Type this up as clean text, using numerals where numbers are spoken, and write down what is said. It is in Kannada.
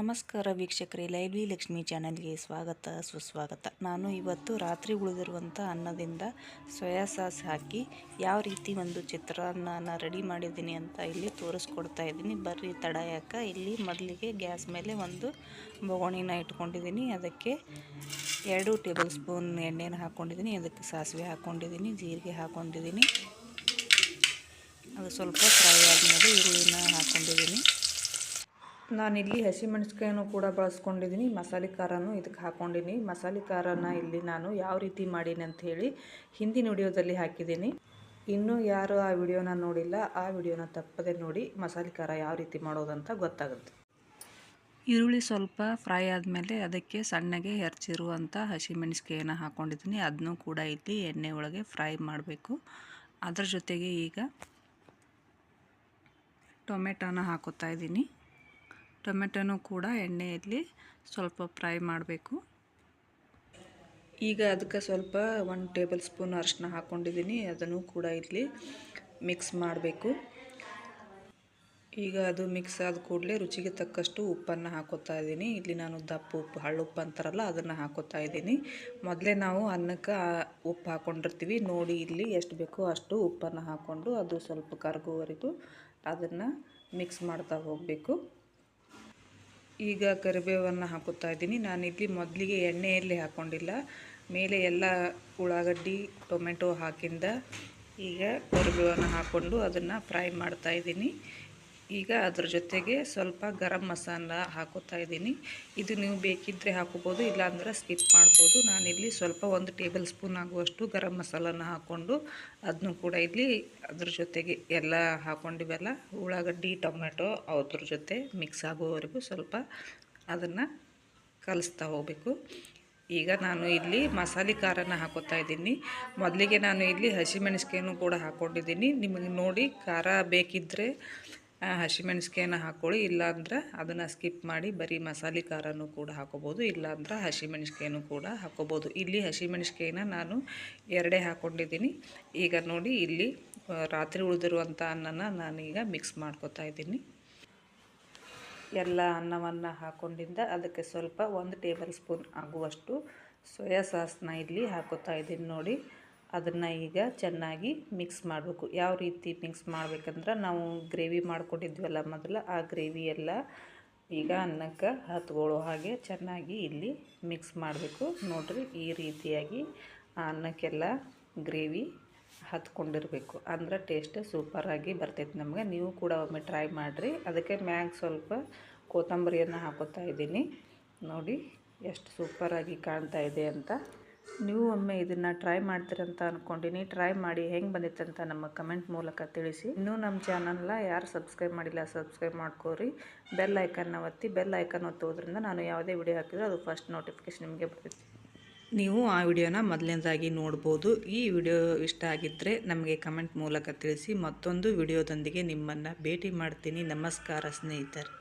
ನಮಸ್ಕಾರ ವೀಕ್ಷಕರೇ, ಲೈವ್ಲಿ ಲಕ್ಷ್ಮಿ ಚಾನಲ್ಗೆ ಸ್ವಾಗತ ಸುಸ್ವಾಗತ. ನಾನು ಇವತ್ತು ರಾತ್ರಿ ಉಳಿದಿರುವಂಥ ಅನ್ನದಿಂದ ಸೋಯಾ ಸಾಸ್ ಹಾಕಿ ಯಾವ ರೀತಿ ಒಂದು ಚಿತ್ರಾನ್ನ ರೆಡಿ ಮಾಡಿದ್ದೀನಿ ಅಂತ ಇಲ್ಲಿ ತೋರಿಸ್ಕೊಡ್ತಾ ಇದ್ದೀನಿ. ಬರ್ರಿ ತಡ ಯಾಕ. ಇಲ್ಲಿ ಮೊದಲಿಗೆ ಗ್ಯಾಸ್ ಮೇಲೆ ಒಂದು ಬೊಗಣಿನ ಇಟ್ಕೊಂಡಿದ್ದೀನಿ. ಅದಕ್ಕೆ 2 ಟೇಬಲ್ ಸ್ಪೂನ್ ಎಣ್ಣೆನ ಹಾಕ್ಕೊಂಡಿದ್ದೀನಿ. ಅದಕ್ಕೆ ಸಾಸಿವೆ ಹಾಕ್ಕೊಂಡಿದ್ದೀನಿ, ಜೀರಿಗೆ ಹಾಕ್ಕೊಂಡಿದ್ದೀನಿ. ಅದು ಸ್ವಲ್ಪ ಫ್ರೈ ಆದಮೇಲೆ ಈರುಳ್ಳಿನ ಹಾಕ್ಕೊಂಡಿದ್ದೀನಿ. ನಾನಿಲ್ಲಿ ಹಸಿಮೆಣಸಿಕಾಯನ್ನು ಕೂಡ ಬಳಸ್ಕೊಂಡಿದ್ದೀನಿ. ಮಸಾಲೆ ಖಾರನೂ ಇದಕ್ಕೆ ಹಾಕ್ಕೊಂಡಿದ್ದೀನಿ. ಮಸಾಲೆ ಖಾರನ ಇಲ್ಲಿ ನಾನು ಯಾವ ರೀತಿ ಮಾಡೀನಿ ಅಂತ ಹೇಳಿ ಹಿಂದಿನ ವಿಡಿಯೋದಲ್ಲಿ ಹಾಕಿದ್ದೀನಿ. ಇನ್ನೂ ಯಾರು ಆ ವಿಡಿಯೋನ ನೋಡಿಲ್ಲ, ಆ ವಿಡಿಯೋನ ತಪ್ಪದೆ ನೋಡಿ. ಮಸಾಲೆ ಖಾರ ಯಾವ ರೀತಿ ಮಾಡೋದಂತ ಗೊತ್ತಾಗುತ್ತೆ. ಈರುಳ್ಳಿ ಸ್ವಲ್ಪ ಫ್ರೈ ಆದಮೇಲೆ ಅದಕ್ಕೆ ಸಣ್ಣಗೆ ಹೆಚ್ಚಿರುವಂಥ ಹಸಿಮೆಣಸಿಕಾಯನ್ನು ಹಾಕ್ಕೊಂಡಿದ್ದೀನಿ. ಅದನ್ನೂ ಕೂಡ ಇಲ್ಲಿ ಎಣ್ಣೆ ಒಳಗೆ ಫ್ರೈ ಮಾಡಬೇಕು. ಅದರ ಜೊತೆಗೆ ಈಗ ಟೊಮೆಟೊನ ಹಾಕೋತಾ ಇದ್ದೀನಿ. ಟೊಮೆಟೊನೂ ಕೂಡ ಎಣ್ಣೆಯಲ್ಲಿ ಸ್ವಲ್ಪ ಫ್ರೈ ಮಾಡಬೇಕು. ಈಗ ಅದಕ್ಕೆ ಸ್ವಲ್ಪ 1 ಟೇಬಲ್ ಸ್ಪೂನ್ ಅರಿಶಿನ ಹಾಕ್ಕೊಂಡಿದ್ದೀನಿ. ಅದನ್ನು ಕೂಡ ಇಲ್ಲಿ ಮಿಕ್ಸ್ ಮಾಡಬೇಕು. ಈಗ ಅದು ಮಿಕ್ಸ್ ಆದ ಕೂಡಲೇ ರುಚಿಗೆ ತಕ್ಕಷ್ಟು ಉಪ್ಪನ್ನು ಹಾಕೋತಾ ಇದ್ದೀನಿ. ಇಲ್ಲಿ ನಾನು ದಪ್ಪ ಉಪ್ಪು, ಹಳ್ಳುಪ್ಪು ಅಂತಾರಲ್ಲ, ಅದನ್ನು ಹಾಕೋತಾ ಇದ್ದೀನಿ. ಮೊದಲೇ ನಾವು ಅನ್ನಕ್ಕೆ ಉಪ್ಪು ಹಾಕ್ಕೊಂಡಿರ್ತೀವಿ. ನೋಡಿ ಇಲ್ಲಿ ಎಷ್ಟು ಬೇಕೋ ಅಷ್ಟು ಉಪ್ಪನ್ನು ಹಾಕ್ಕೊಂಡು ಅದು ಸ್ವಲ್ಪ ಕರಗುವವರೆಗೂ ಅದನ್ನು ಮಿಕ್ಸ್ ಮಾಡ್ತಾ ಹೋಗಬೇಕು. ಈಗ ಕರಿಬೇವನ್ನು ಹಾಕುತ್ತಾ ಇದ್ದೀನಿ. ನಾನಿಲ್ಲಿ ಮೊದಲಿಗೆ ಎಣ್ಣೆಯಲ್ಲಿ ಹಾಕ್ಕೊಂಡಿಲ್ಲ, ಮೇಲೆ ಎಲ್ಲ ಉಳ್ಳಾಗಡ್ಡಿ ಟೊಮೆಟೊ ಹಾಕಿಂದ ಈಗ ಕರಿಬೇವನ್ನು ಹಾಕ್ಕೊಂಡು ಅದನ್ನು ಫ್ರೈ ಮಾಡ್ತಾ ಇದ್ದೀನಿ. ಈಗ ಅದ್ರ ಜೊತೆಗೆ ಸ್ವಲ್ಪ ಗರಂ ಮಸಾಲ ಹಾಕೋತಾ ಇದ್ದೀನಿ. ಇದು ನೀವು ಬೇಕಿದ್ದರೆ ಹಾಕೋಬೋದು, ಇಲ್ಲಾಂದ್ರೆ ಸ್ಕಿಪ್ ಮಾಡ್ಬೋದು. ನಾನಿಲ್ಲಿ ಸ್ವಲ್ಪ 1 ಟೇಬಲ್ ಸ್ಪೂನ್ ಆಗುವಷ್ಟು ಗರಂ ಮಸಾಲನ ಹಾಕ್ಕೊಂಡು ಅದನ್ನು ಕೂಡ ಇಲ್ಲಿ ಅದ್ರ ಜೊತೆಗೆ ಎಲ್ಲ ಹಾಕ್ಕೊಂಡಿವೆಲ್ಲ ಉಳ್ಳಾಗಡ್ಡಿ ಟೊಮೆಟೊ ಅದ್ರ ಜೊತೆ ಮಿಕ್ಸ್ ಆಗುವವರೆಗೂ ಸ್ವಲ್ಪ ಅದನ್ನು ಕಲಿಸ್ತಾ ಹೋಗಬೇಕು. ಈಗ ನಾನು ಇಲ್ಲಿ ಮಸಾಲೆ ಖಾರನ ಹಾಕೋತಾ ಇದ್ದೀನಿ. ಮೊದಲಿಗೆ ನಾನು ಇಲ್ಲಿ ಹಸಿಮೆಣಸಿಕಾಯನ್ನು ಕೂಡ ಹಾಕ್ಕೊಂಡಿದ್ದೀನಿ. ನಿಮಗೆ ನೋಡಿ ಖಾರ ಬೇಕಿದ್ದರೆ ಹಸಿಮೆಣಸಿಕಾಯನ್ನು ಹಾಕ್ಕೊಳ್ಳಿ, ಇಲ್ಲಾಂದ್ರೆ ಅದನ್ನು ಸ್ಕಿಪ್ ಮಾಡಿ ಬರೀ ಮಸಾಲೆ ಖಾರನೂ ಕೂಡ ಹಾಕೋಬೋದು, ಇಲ್ಲಾಂದ್ರೆ ಹಸಿಮೆಣಸಿಕಾಯನ್ನು ಕೂಡ ಹಾಕೋಬೋದು. ಇಲ್ಲಿ ಹಸಿಮೆಣಸಿಕಾಯಿನ ನಾನು 2 ಹಾಕ್ಕೊಂಡಿದ್ದೀನಿ. ಈಗ ನೋಡಿ ಇಲ್ಲಿ ರಾತ್ರಿ ಉಳಿದಿರುವಂಥ ಅನ್ನನ ನಾನೀಗ ಮಿಕ್ಸ್ ಮಾಡ್ಕೋತಾ ಇದ್ದೀನಿ. ಎಲ್ಲ ಅನ್ನವನ್ನು ಹಾಕ್ಕೊಂಡಿಂದ ಅದಕ್ಕೆ ಸ್ವಲ್ಪ 1 ಟೇಬಲ್ ಸ್ಪೂನ್ ಆಗುವಷ್ಟು ಸೋಯಾ ಸಾಸ್ನ ಇಲ್ಲಿ ಹಾಕೋತಾ ಇದ್ದೀನಿ. ನೋಡಿ, ಅದನ್ನು ಈಗ ಚೆನ್ನಾಗಿ ಮಿಕ್ಸ್ ಮಾಡಬೇಕು. ಯಾವ ರೀತಿ ಮಿಕ್ಸ್ ಮಾಡಬೇಕಂದ್ರೆ, ನಾವು ಗ್ರೇವಿ ಮಾಡ್ಕೊಂಡಿದ್ವಲ್ಲ ಮೊದಲು, ಆ ಗ್ರೇವಿ ಎಲ್ಲ ಈಗ ಅನ್ನಕ್ಕೆ ಹತ್ಕೊಳ್ಳೋ ಹಾಗೆ ಚೆನ್ನಾಗಿ ಇಲ್ಲಿ ಮಿಕ್ಸ್ ಮಾಡಬೇಕು. ನೋಡಿರಿ, ಈ ರೀತಿಯಾಗಿ ಆ ಅನ್ನಕ್ಕೆಲ್ಲ ಗ್ರೇವಿ ಹತ್ಕೊಂಡಿರಬೇಕು, ಅಂದ್ರೆ ಟೇಸ್ಟ್ ಸೂಪರಾಗಿ ಬರ್ತೈತೆ ನಮಗೆ. ನೀವು ಕೂಡ ಒಮ್ಮೆ ಟ್ರೈ ಮಾಡಿರಿ. ಅದಕ್ಕೆ ಮ್ಯಾಗ ಸ್ವಲ್ಪ ಕೊತ್ತಂಬರಿಯನ್ನು ಹಾಕೋತಾ ಇದ್ದೀನಿ. ನೋಡಿ ಎಷ್ಟು ಸೂಪರಾಗಿ ಕಾಣ್ತಾ ಇದೆ ಅಂತ. ನೀವು ಒಮ್ಮೆ ಇದನ್ನು ಟ್ರೈ ಮಾಡ್ತೀರಂತ ಅಂದ್ಕೊಂಡಿನಿ. ಟ್ರೈ ಮಾಡಿ ಹೆಂಗೆ ಬಂದಿತ್ತಂತ ನಮ್ಮ ಕಮೆಂಟ್ ಮೂಲಕ ತಿಳಿಸಿ. ಇನ್ನೂ ನಮ್ಮ ಚಾನಲ್ನ ಯಾರು ಸಬ್ಸ್ಕ್ರೈಬ್ ಮಾಡಿಲ್ಲ, ಸಬ್ಸ್ಕ್ರೈಬ್ ಮಾಡ್ಕೋರಿ. ಬೆಲ್ ಐಕನ್ನ ಒತ್ತಿ. ಬೆಲ್ ಐಕನ್ ಒತ್ತೋದ್ರಿಂದ ನಾನು ಯಾವುದೇ ವಿಡಿಯೋ ಹಾಕಿದ್ರೆ ಅದು ಫಸ್ಟ್ ನೋಟಿಫಿಕೇಶನ್ ನಿಮಗೆ ಬರ್ತೈತಿ. ನೀವು ಆ ವಿಡಿಯೋನ ಮೊದಲನೇದಾಗಿ ನೋಡ್ಬೋದು. ಈ ವಿಡಿಯೋ ಇಷ್ಟ ಆಗಿದ್ದರೆ ನಮಗೆ ಕಮೆಂಟ್ ಮೂಲಕ ತಿಳಿಸಿ. ಮತ್ತೊಂದು ವಿಡಿಯೋದೊಂದಿಗೆ ನಿಮ್ಮನ್ನು ಭೇಟಿ ಮಾಡ್ತೀನಿ. ನಮಸ್ಕಾರ ಸ್ನೇಹಿತರೆ.